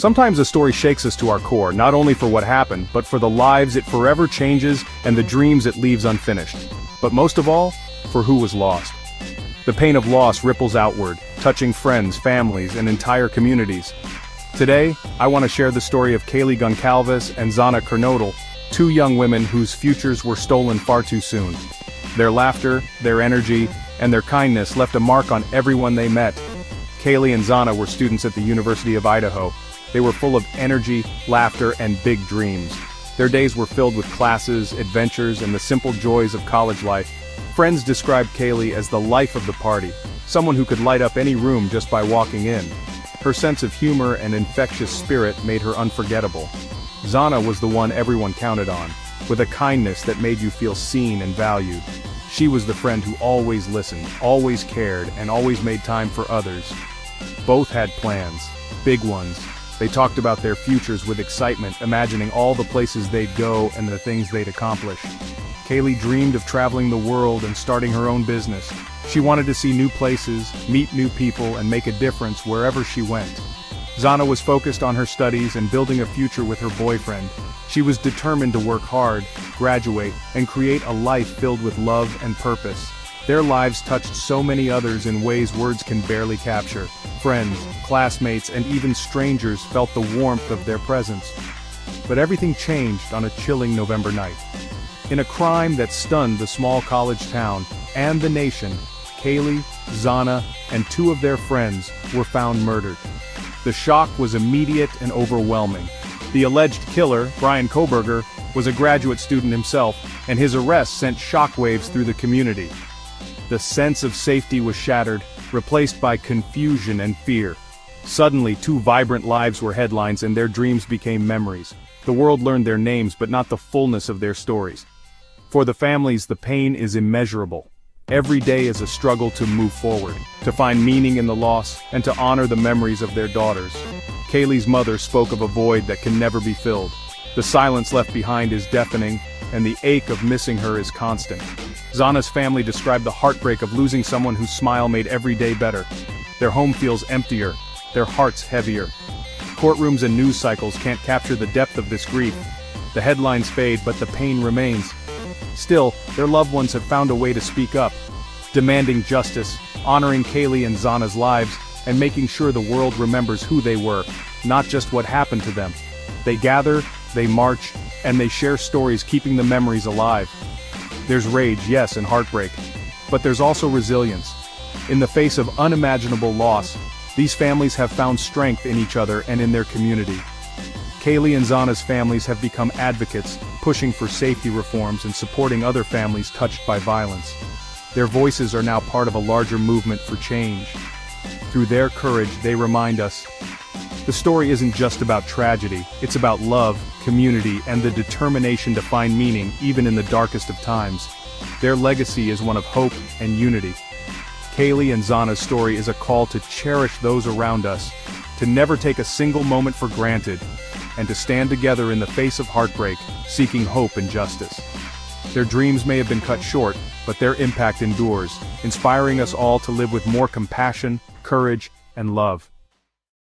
Sometimes a story shakes us to our core, not only for what happened, but for the lives it forever changes and the dreams it leaves unfinished. But most of all, for who was lost. The pain of loss ripples outward, touching friends, families, and entire communities. Today, I want to share the story of Kaylee Goncalves and Xana Kernodle, two young women whose futures were stolen far too soon. Their laughter, their energy, and their kindness left a mark on everyone they met. Kaylee and Xana were students at the University of Idaho. They were full of energy, laughter, and big dreams. Their days were filled with classes, adventures, and the simple joys of college life. Friends described Kaylee as the life of the party, someone who could light up any room just by walking in. Her sense of humor and infectious spirit made her unforgettable. Xana was the one everyone counted on, with a kindness that made you feel seen and valued. She was the friend who always listened, always cared, and always made time for others. Both had plans, big ones. They talked about their futures with excitement, imagining all the places they'd go and the things they'd accomplish. Kaylee dreamed of traveling the world and starting her own business. She wanted to see new places, meet new people, and make a difference wherever she went. Xana was focused on her studies and building a future with her boyfriend. She was determined to work hard, graduate, and create a life filled with love and purpose. Their lives touched so many others in ways words can barely capture. Friends, classmates, and even strangers felt the warmth of their presence. But everything changed on a chilling November night. In a crime that stunned the small college town and the nation, Kaylee, Xana, and two of their friends were found murdered. The shock was immediate and overwhelming. The alleged killer, Bryan Kohberger, was a graduate student himself, and his arrest sent shockwaves through the community. The sense of safety was shattered, replaced by confusion and fear. Suddenly, two vibrant lives were headlines and their dreams became memories. The world learned their names but not the fullness of their stories. For the families, the pain is immeasurable. Every day is a struggle to move forward, to find meaning in the loss, and to honor the memories of their daughters. Kaylee's mother spoke of a void that can never be filled. The silence left behind is deafening, and the ache of missing her is constant. Xana's family described the heartbreak of losing someone whose smile made every day better. Their home feels emptier, their hearts heavier. Courtrooms and news cycles can't capture the depth of this grief. The headlines fade, but the pain remains. Still, their loved ones have found a way to speak up, demanding justice, honoring Kaylee and Xana's lives, and making sure the world remembers who they were, not just what happened to them. They gather, they march, and they share stories, keeping the memories alive. There's rage, yes, and heartbreak. But there's also resilience. In the face of unimaginable loss, these families have found strength in each other and in their community. Kaylee and Xana's families have become advocates, pushing for safety reforms and supporting other families touched by violence. Their voices are now part of a larger movement for change. Through their courage, they remind us, the story isn't just about tragedy, it's about love, community, and the determination to find meaning even in the darkest of times. Their legacy is one of hope and unity. Kaylee and Xana's story is a call to cherish those around us, to never take a single moment for granted, and to stand together in the face of heartbreak, seeking hope and justice. Their dreams may have been cut short, but their impact endures, inspiring us all to live with more compassion, courage, and love.